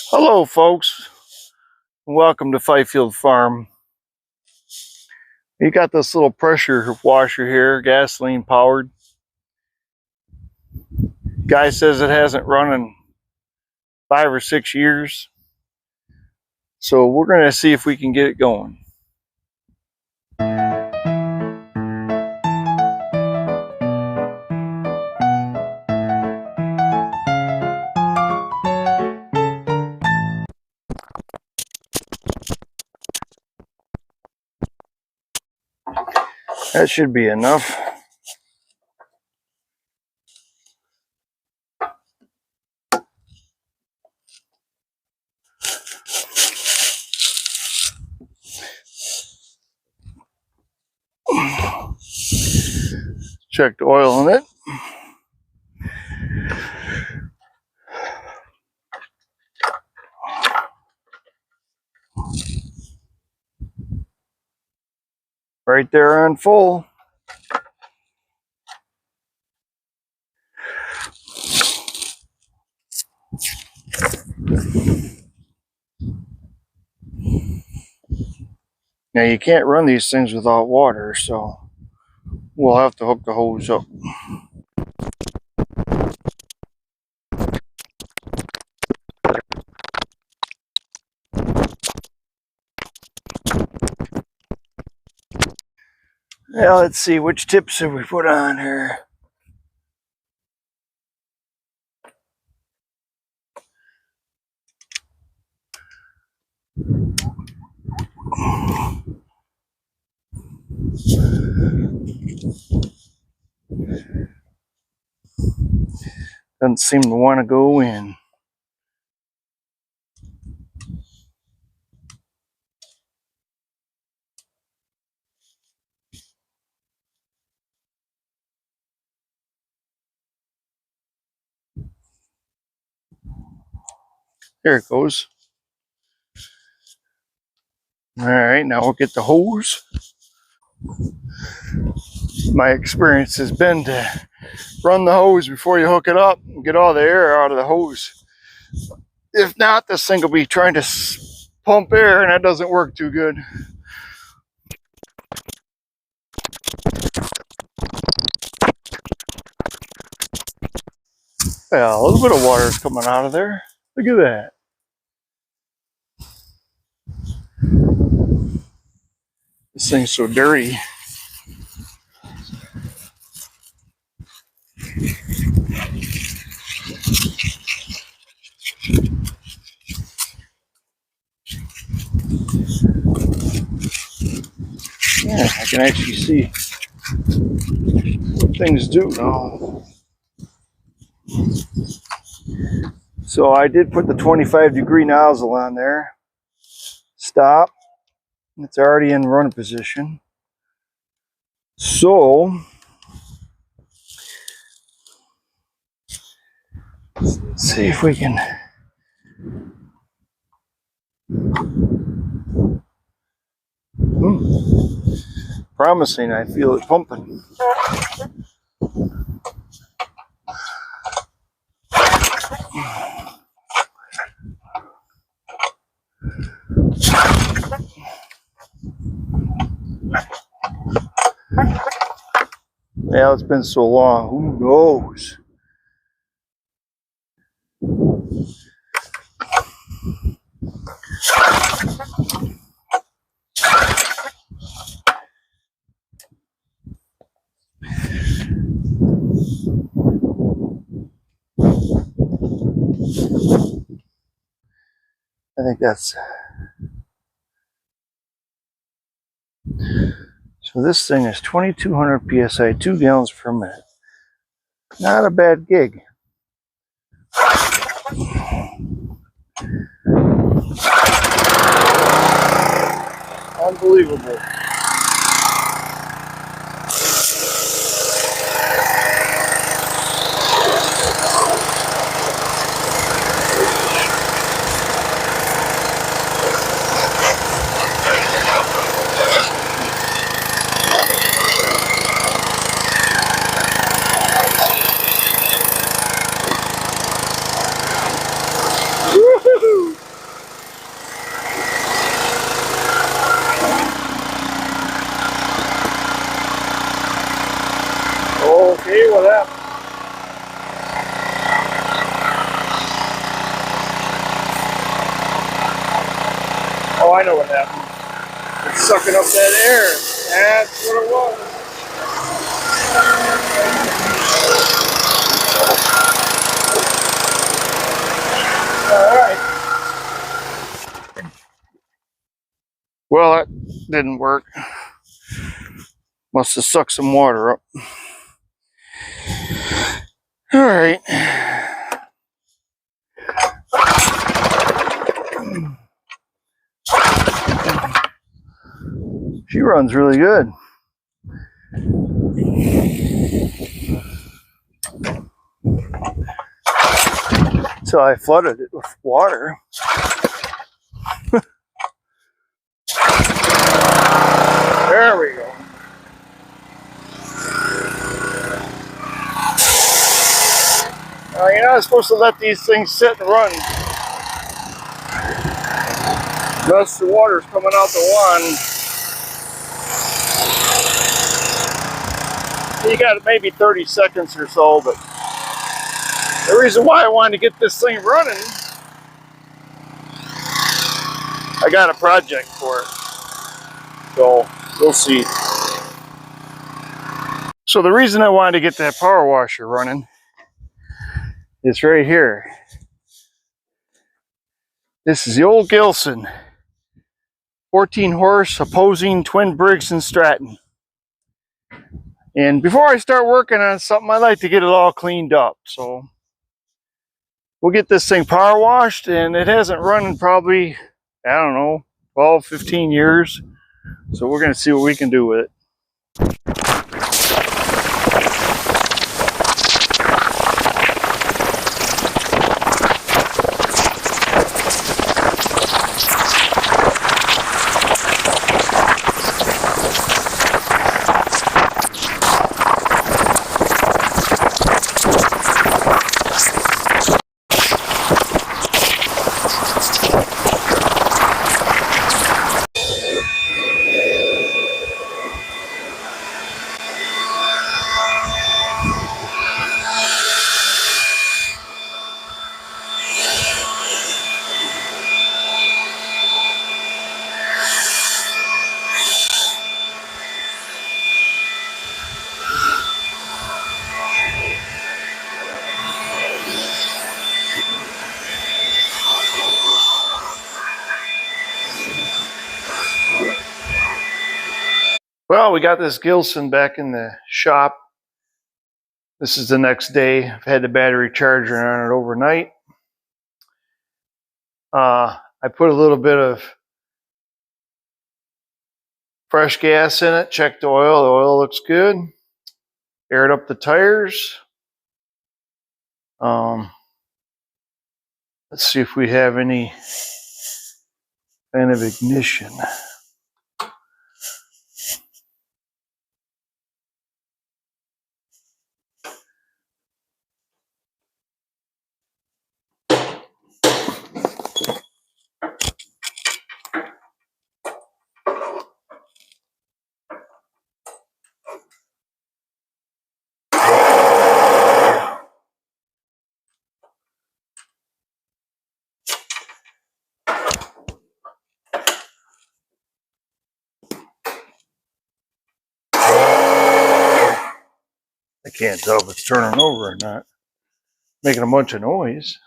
Hello folks, welcome to Fifield Farm. You got this little pressure washer here, gasoline powered. Guy says it hasn't run in 5 or 6 years. So we're going to see if we can get it going. That should be enough. Check the oil in it. Right there on full. Now you can't run these things without water, so we'll have to hook the hose up. Now let's see, which tips have we put on here? Doesn't seem to want to go in. There it goes. All right, now we'll get the hose. My experience has been to run the hose before you hook it up and get all the air out of the hose. If not, this thing will be trying to pump air and that doesn't work too good. Yeah, a little bit of water is coming out of there. Look at that. This thing's so dirty. Yeah, I can actually see what things do now. So I did put the 25-degree nozzle on there. Stop. It's already in run position. So let's see if we can. Promising, I feel it pumping. Yeah, it's been so long, who knows? I think that's, so this thing is 2200 psi, 2 gallons per minute. Not a bad gig. Unbelievable. Woo-hoo! Oh, I know what happened. It's sucking up that air. That's what it was. Alright. Well, that didn't work. Must have sucked some water up. Alright. She runs really good. So I flooded it with water. There we go. You're not supposed to let these things sit and run. Unless the water's coming out the one. You got maybe 30 seconds or so, but the reason why I wanted to get this thing running, I got a project for it. So we'll see. So the reason I wanted to get that power washer running is right here. This is the old Gilson 14 horse opposing twin Briggs and Stratton. And before I start working on something, I like to get it all cleaned up. So we'll get this thing power washed, and it hasn't run in probably, I don't know, 12, 15 years. So we're going to see what we can do with it. Well, we got this Gilson back in the shop. This is the next day. I've had the battery charger on it overnight. I put a little bit of fresh gas in it, checked the oil. The oil looks good. Aired up the tires. Let's see if we have any kind of ignition. I can't tell if it's turning over or not. Making a bunch of noise.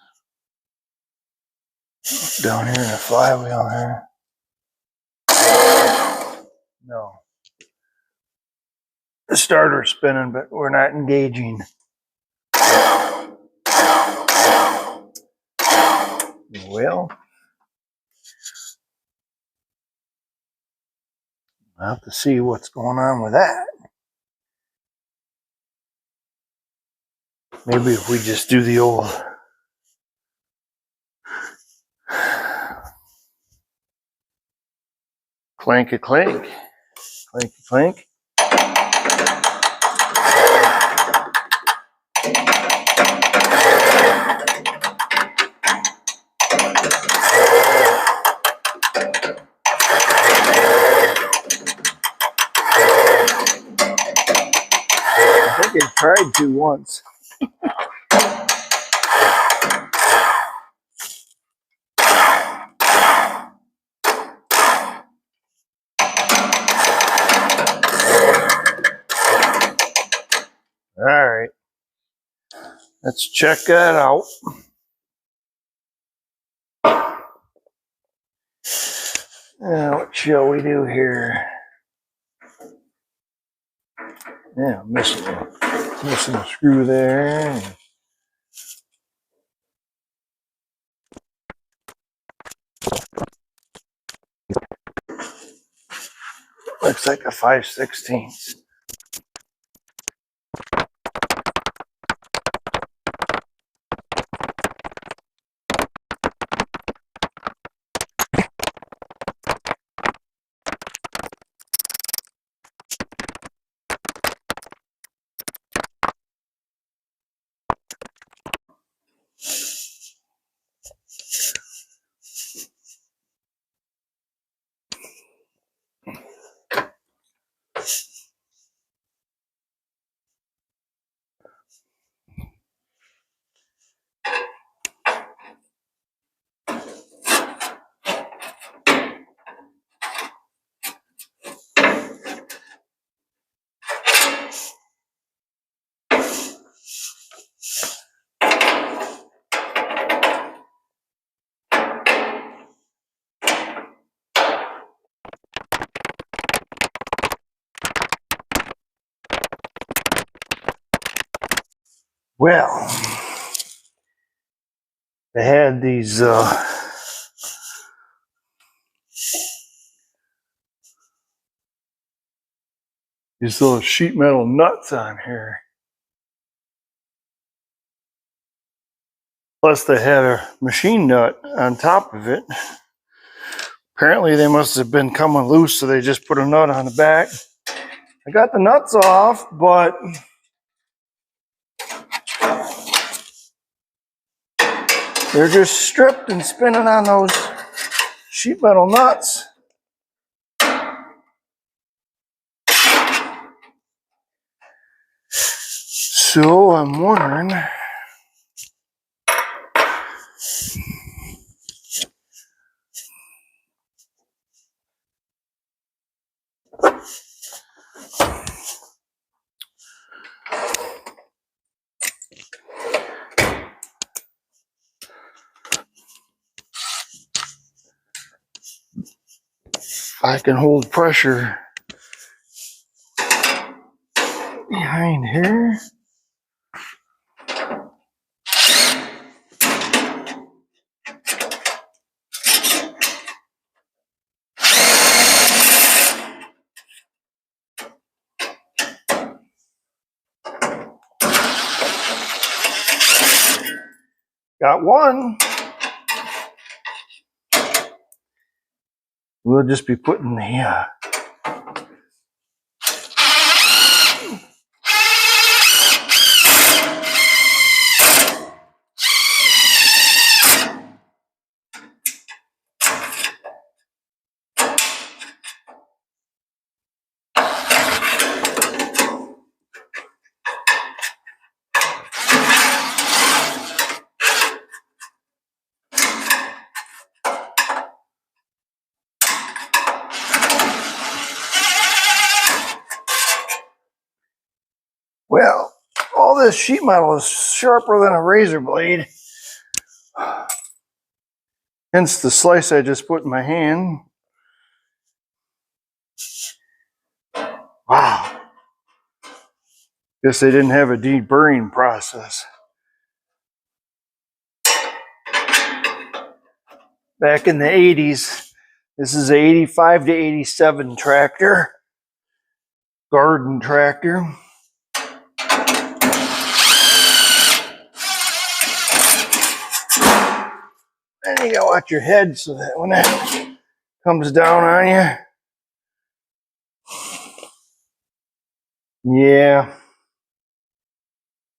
Down here in the flywheel here. No. The starter's spinning, but we're not engaging. Well, I'll have to see what's going on with that. Maybe if we just do the old clank a clank, clank a clank. I think I tried to once. Let's check that out. Now, what shall we do here? Yeah, missing a screw there. Looks like a 5/16. Well, they had these little sheet metal nuts on here. Plus they had a machine nut on top of it. Apparently they must have been coming loose, so they just put a nut on the back. I got the nuts off, but they're just stripped and spinning on those sheet metal nuts. So I'm wondering, if I can hold pressure behind here. Got one. We'll just be putting the well, all this sheet metal is sharper than a razor blade. Hence the slice I just put in my hand. Wow. Guess they didn't have a deburring process. Back in the 80s, this is a 85 to 87 tractor, garden tractor. And you gotta watch your head so that when that comes down on you. Yeah,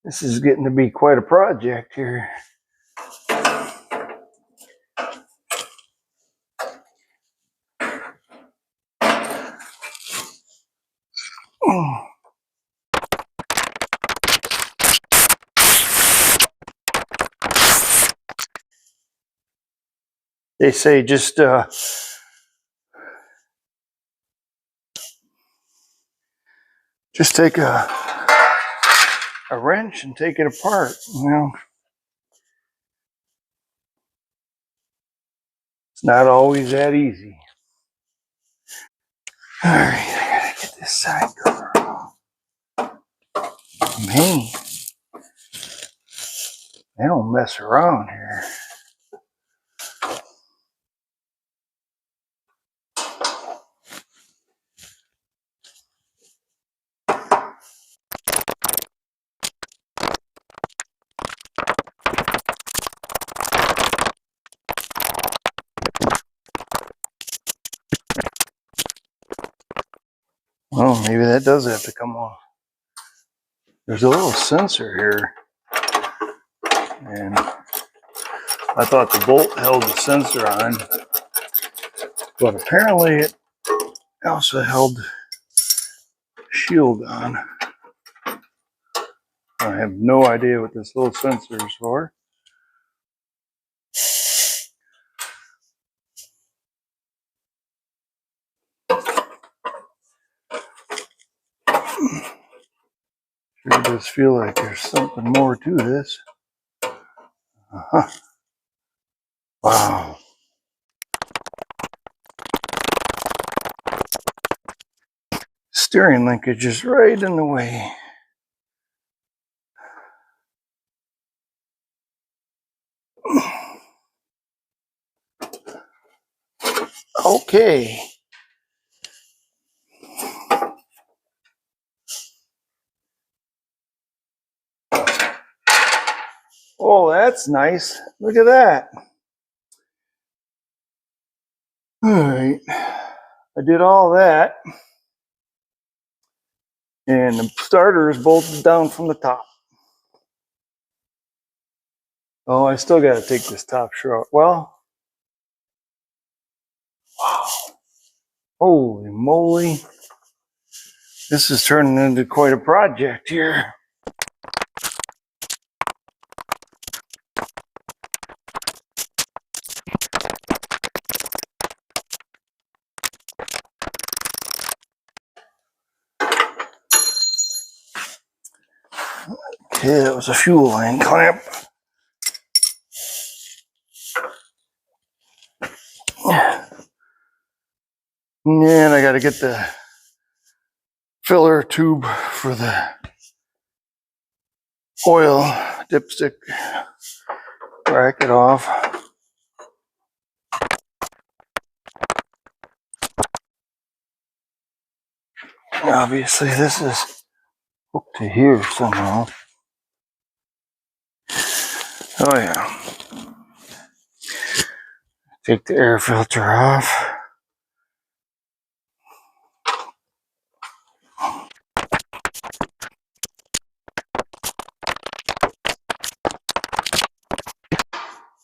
this is getting to be quite a project here. They say just take a a wrench and take it apart. Well, it's not always that easy. All right, I gotta get this side cover off. Man, they don't mess around here. Oh, maybe that does have to come off. There's a little sensor here, and I thought the bolt held the sensor on, but apparently it also held the shield on. I have no idea what this little sensor is for. Sure does feel like there's something more to this. Uh-huh. Wow. Steering linkage is right in the way. Okay. Oh, that's nice. Look at that. All right. I did all that. And the starter is bolted down from the top. Oh, I still got to take this top shroud. Well, wow. Holy moly. This is turning into quite a project here. Okay, that was a fuel line clamp. And I got to get the filler tube for the oil dipstick bracket off. Obviously, this is hooked to here somehow. Oh yeah. Take the air filter off.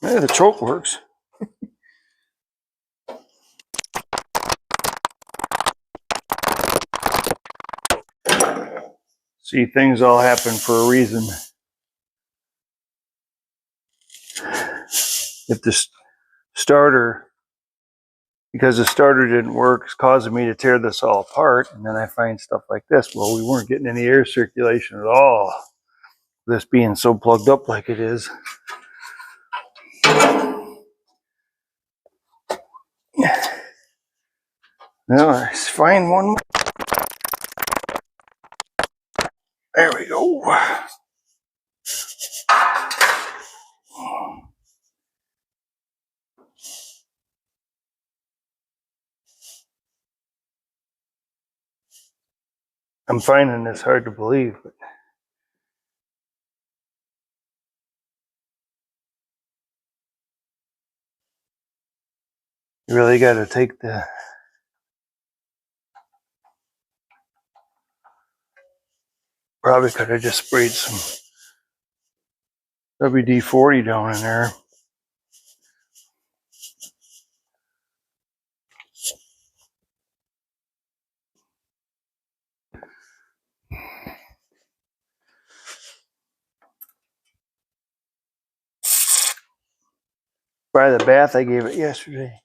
Yeah, the choke works. See, things all happen for a reason. If the starter, because the starter didn't work, it's causing me to tear this all apart, and then I find stuff like this. Well, we weren't getting any air circulation at all. This being so plugged up like it is. Now let's find one more. There we go. I'm finding this hard to believe, but you really got to take the probably could have just sprayed some WD-40 down in there. By the bath I gave it yesterday.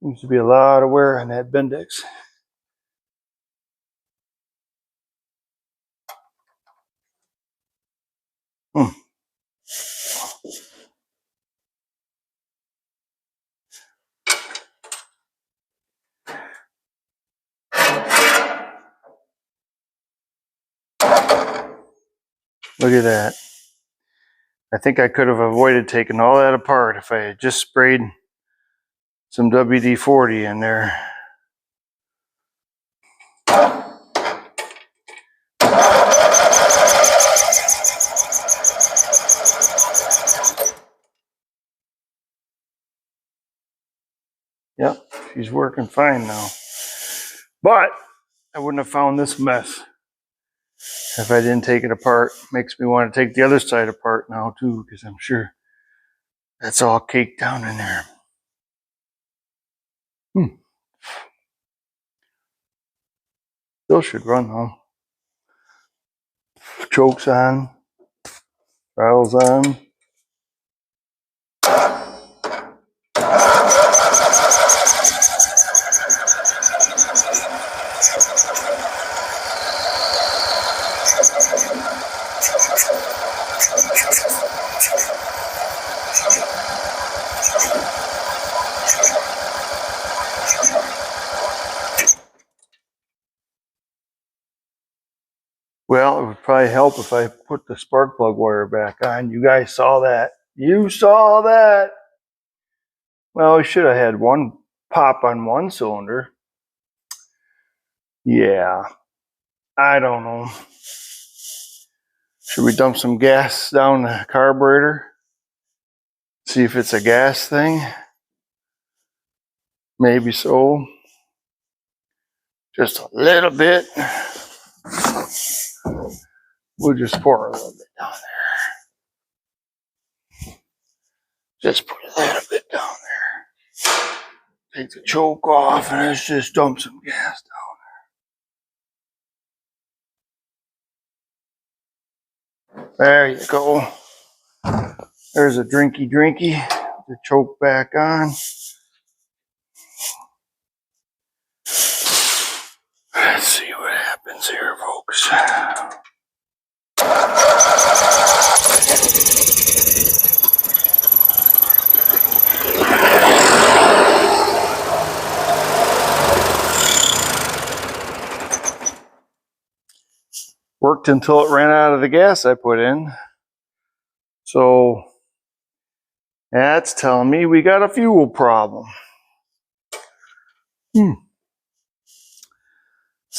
Seems to be a lot of wear on that Bendix. Hmm. Look at that. I think I could have avoided taking all that apart if I had just sprayed some WD-40 in there. Yep, she's working fine now. But I wouldn't have found this mess if I didn't take it apart. Makes me want to take the other side apart now too, because I'm sure that's all caked down in there. Still should run though. Chokes on, throttles on. Well, it would probably help if I put the spark plug wire back on. You guys saw that. You saw that. Well, we should have had one pop on one cylinder. Yeah, I don't know. Should we dump some gas down the carburetor? See if it's a gas thing? Maybe so. Just a little bit. We'll just pour a little bit down there. Just put a little bit down there. Take the choke off and let's just dump some gas down there. There you go. There's a drinky. The choke back on. Let's see what happens here, folks. Worked until it ran out of the gas I put in. So that's telling me we got a fuel problem. It's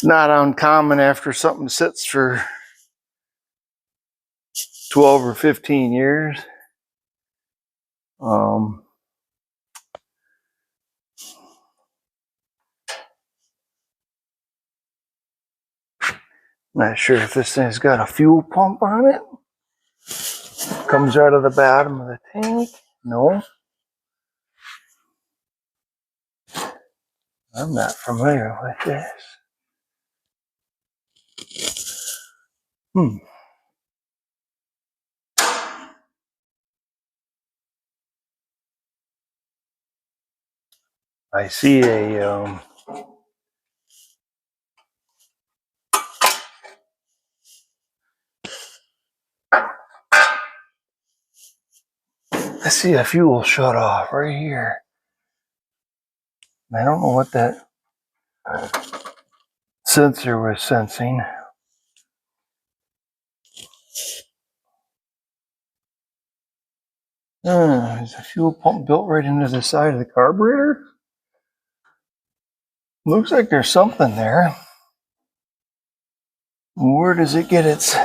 not uncommon after something sits for 12 or 15 years. Not sure if this thing's got a fuel pump on it. Comes out of the bottom of the tank. No. I'm not familiar with this. I see a fuel shut off right here. I don't know what that sensor was sensing. Is a fuel pump built right into the side of the carburetor? Looks like there's something there. Where does it get its...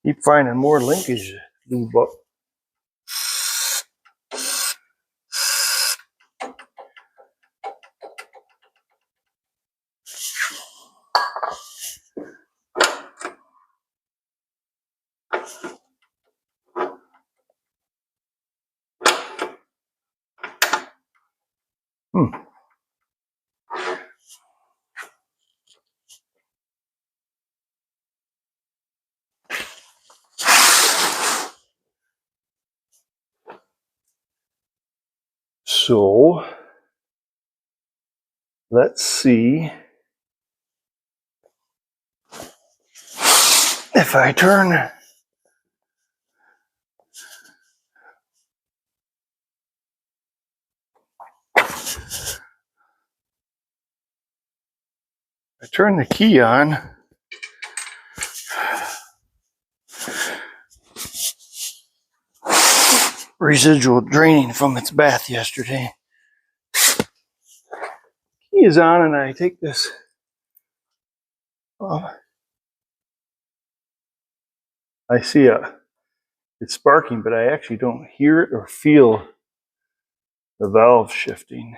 Keep finding more linkage lube up. So let's see if I turn the key on. Residual draining from its bath yesterday. Key is on, and I take this off. I see it's sparking, but I actually don't hear it or feel the valve shifting.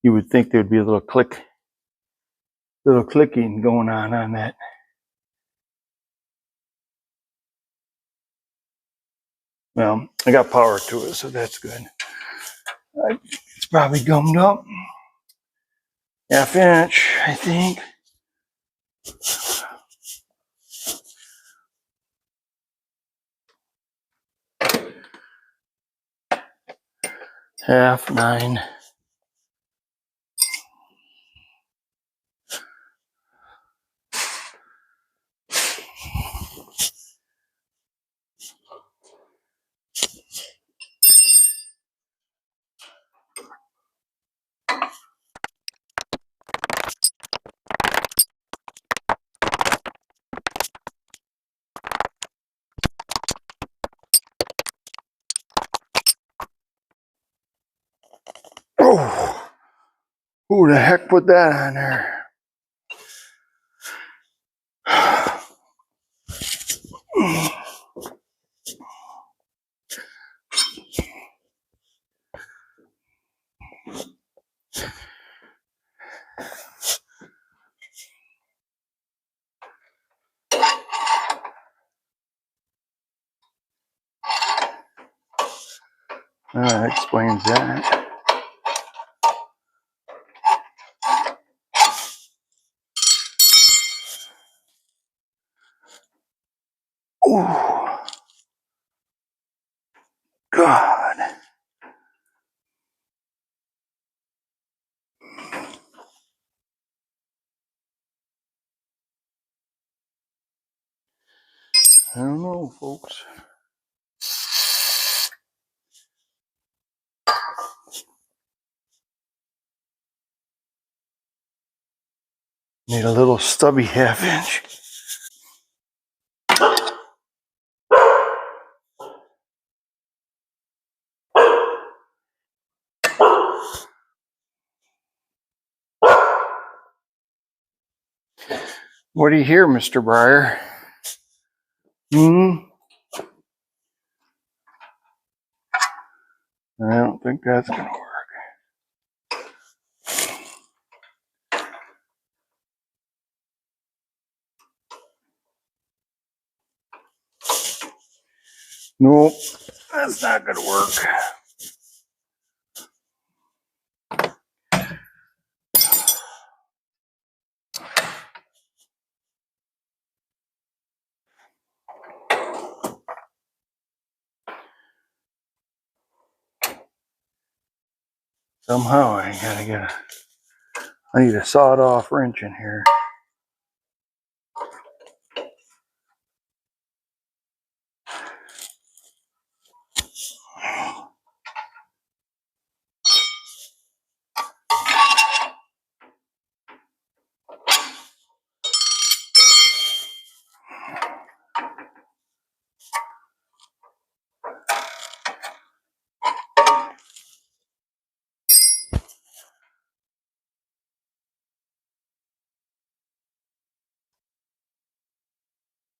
You would think there'd be a little clicking going on that. Well, I got power to it, so that's good. It's probably gummed up. Half inch, I think. Half 9. Oh, who the heck put that on there? That explains that. Oh, God. I don't know, folks. Need a little stubby half inch. What do you hear, Mr. Breyer? I don't think that's going to work. Nope, that's not going to work. Somehow I need a sawed off wrench in here.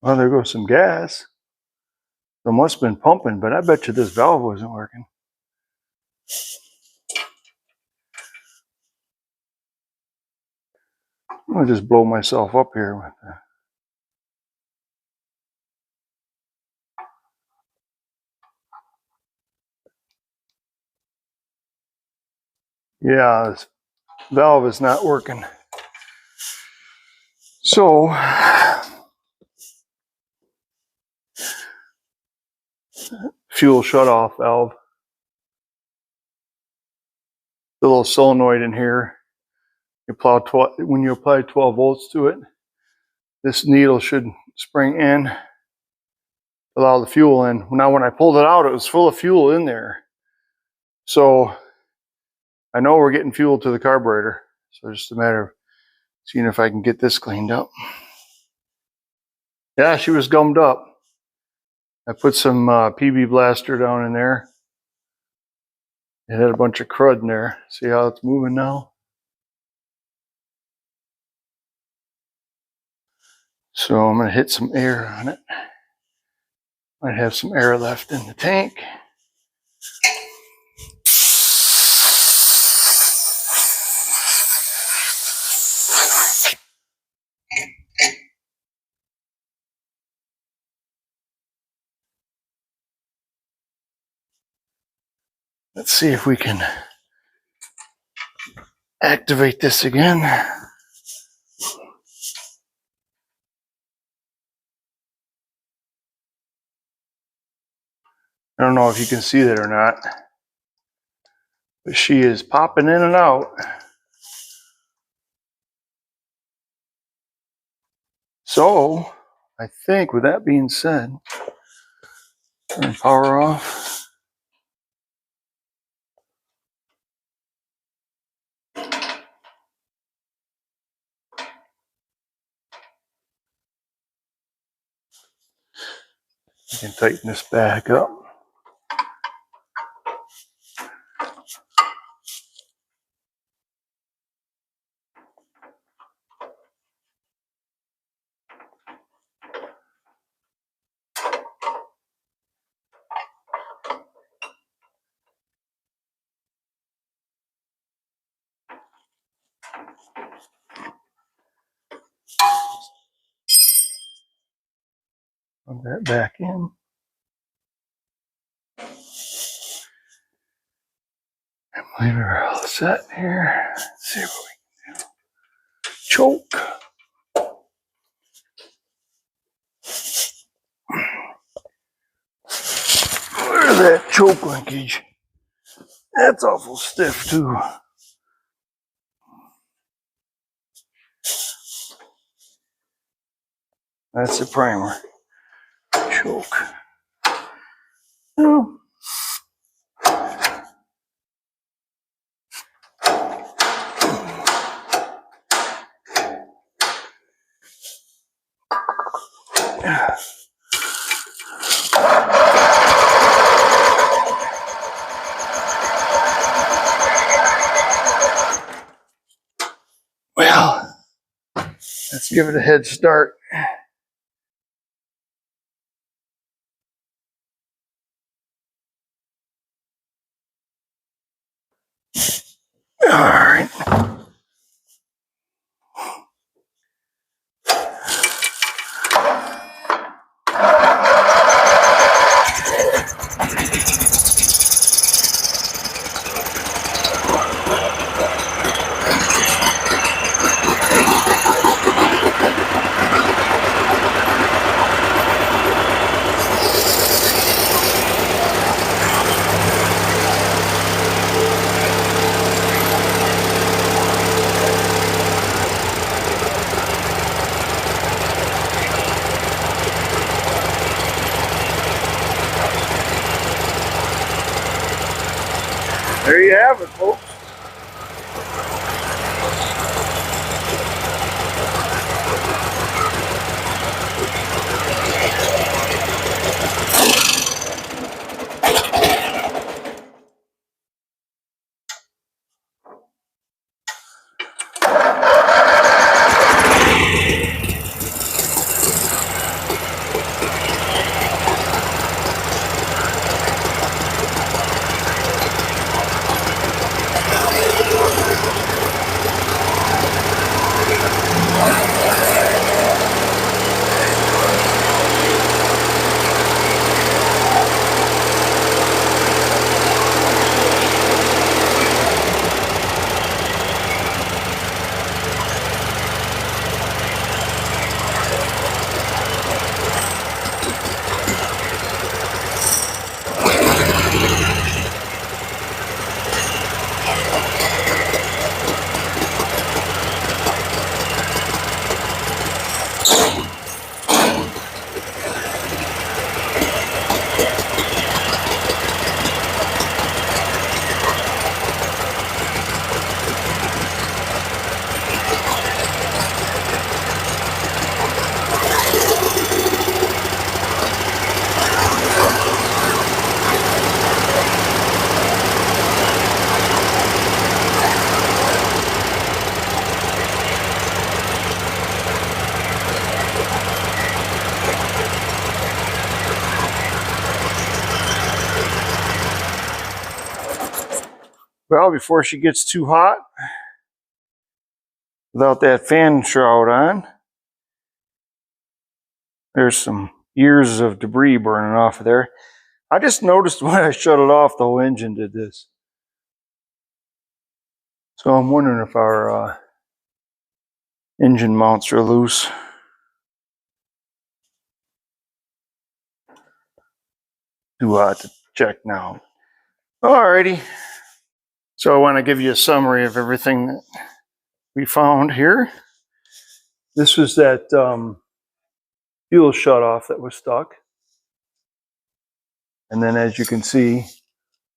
Well, there goes some gas. So it must have been pumping, but I bet you this valve wasn't working. I'm gonna just blow myself up here with the... Yeah, this valve is not working. So fuel shutoff valve. The little solenoid in here. When you apply 12 volts to it, this needle should spring in, allow the fuel in. Now when I pulled it out, it was full of fuel in there. So I know we're getting fuel to the carburetor. So it's just a matter of seeing if I can get this cleaned up. Yeah, she was gummed up. I put some PB Blaster down in there. It had a bunch of crud in there. See how it's moving now? So I'm going to hit some air on it. Might have some air left in the tank. Let's see if we can activate this again. I don't know if you can see that or not, but she is popping in and out. So I think with that being said, turn power off. We can tighten this back up. Plug that back in. I believe we're all set here. Let's see what we can do. Choke. Where's that choke linkage? That's awful stiff too. That's the primer. Choke. Oh. Well, let's give it a head start. All right. Well, before she gets too hot, without that fan shroud on, there's some years of debris burning off of there. I just noticed when I shut it off, the whole engine did this. So I'm wondering if our engine mounts are loose. Too hot to check now. Alrighty. So I want to give you a summary of everything that we found here. This was that fuel shutoff that was stuck. And then as you can see,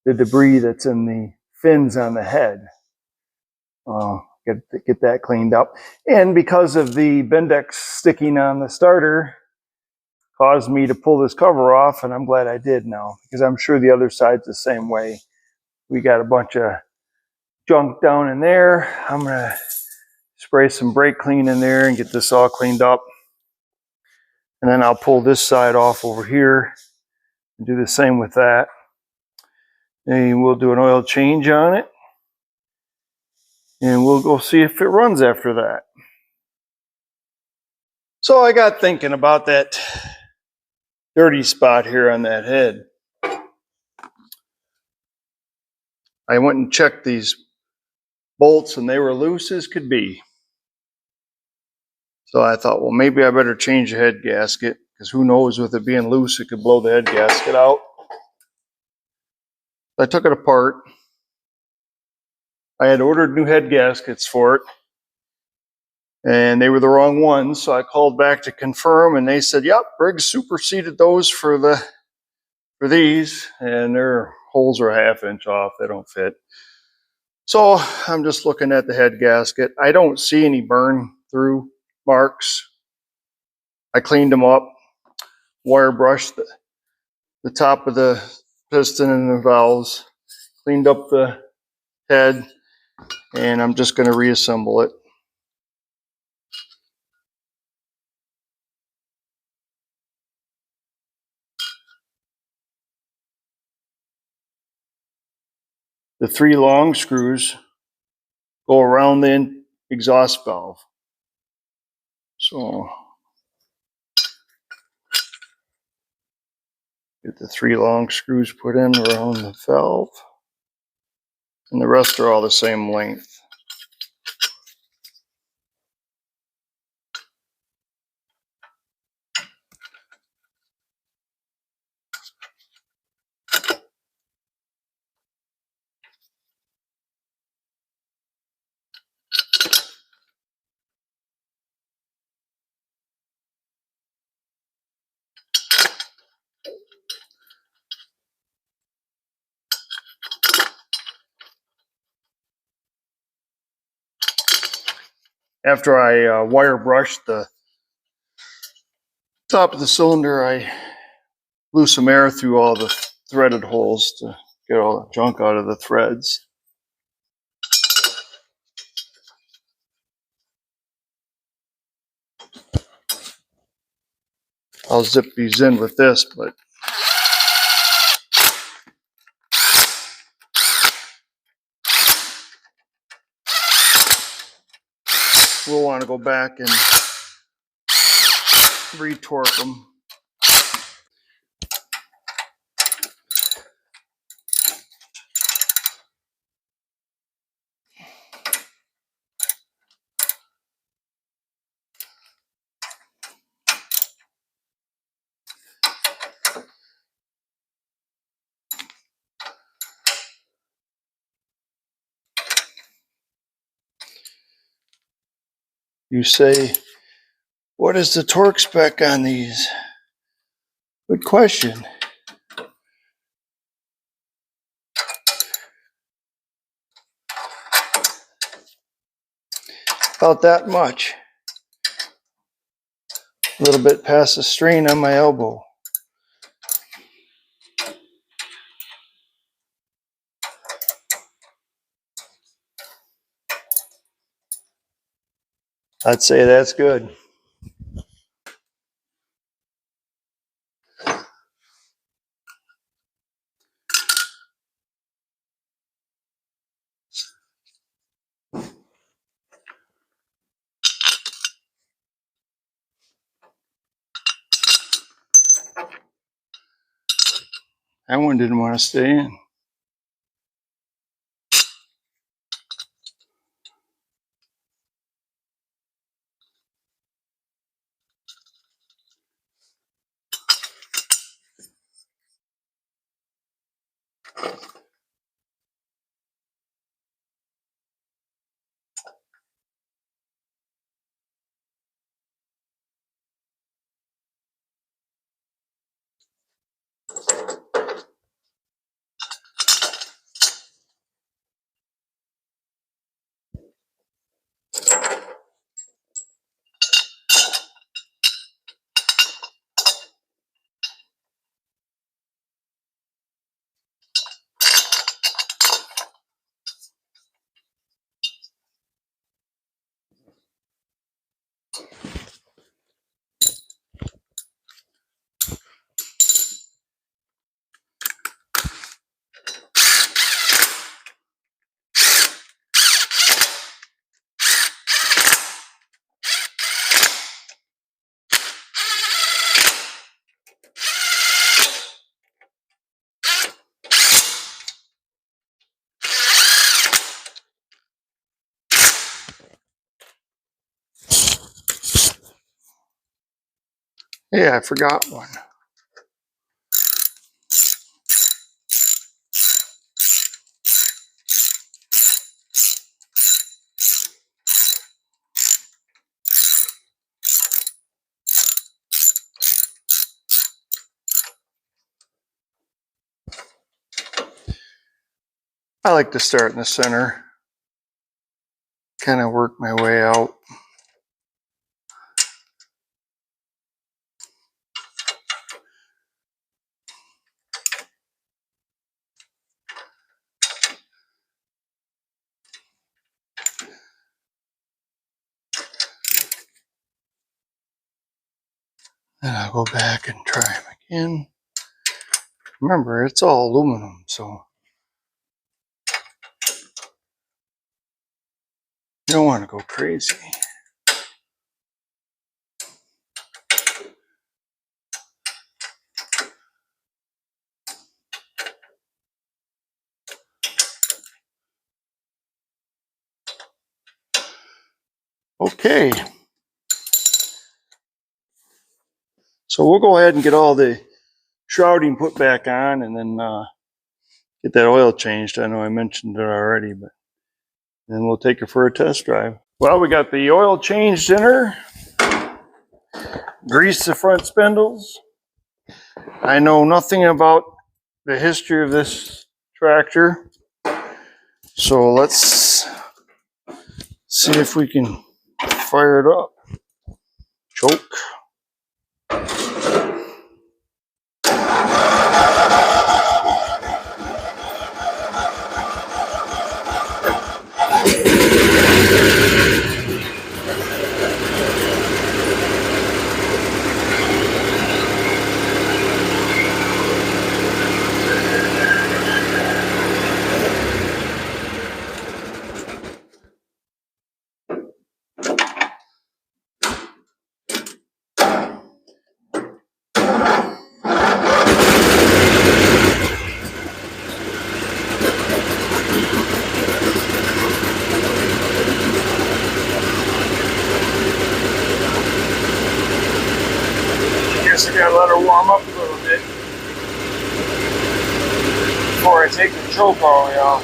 the debris that's in the fins on the head. Get that cleaned up. And because of the Bendix sticking on the starter, caused me to pull this cover off, and I'm glad I did now, because I'm sure the other side's the same way. We got a bunch of junk down in there. I'm gonna spray some brake clean in there and get this all cleaned up. And then I'll pull this side off over here and do the same with that. And we'll do an oil change on it. And we'll go see if it runs after that. So I got thinking about that dirty spot here on that head. I went and checked these bolts and they were loose as could be. So I thought, well, maybe I better change the head gasket, because who knows, with it being loose, it could blow the head gasket out. I took it apart. I had ordered new head gaskets for it, and they were the wrong ones. So I called back to confirm, and they said, yep, Briggs superseded those for these, and their holes are a 1/2 inch off. They don't fit. So I'm just looking at the head gasket. I don't see any burn through marks. I cleaned them up, wire brushed the top of the piston and the valves, cleaned up the head, and I'm just going to reassemble it. The 3 long screws go around the exhaust valve. So get the 3 long screws put in around the valve, and the rest are all the same length. After I wire brushed the top of the cylinder, I blew some air through all the threaded holes to get all the junk out of the threads. I'll zip these in with this, but we'll want to go back and retorque them. You say, what is the torque spec on these? Good question. About that much. A little bit past the strain on my elbow. I'd say that's good. That one didn't want to stay in. Yeah, I forgot one. I like to start in the center, kind of work my way out. Then I'll go back and try them again. Remember, it's all aluminum, so you don't want to go crazy. Okay. So we'll go ahead and get all the shrouding put back on and then get that oil changed. I know I mentioned it already, but then we'll take it for a test drive. Well, we got the oil changed in her. Grease the front spindles. I know nothing about the history of this tractor, so let's see if we can fire it up. Choke. Guess I gotta let her warm up a little bit before I take the choke all the way off.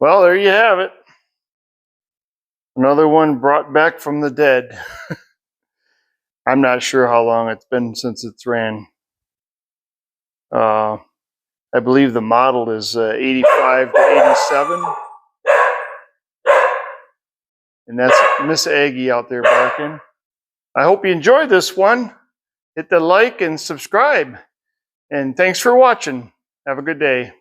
Well, there you have it. Another one brought back from the dead. I'm not sure how long it's been since it's ran. I believe the model is 85 to 87. And that's Miss Aggie out there barking. I hope you enjoyed this one. Hit the like and subscribe. And thanks for watching. Have a good day.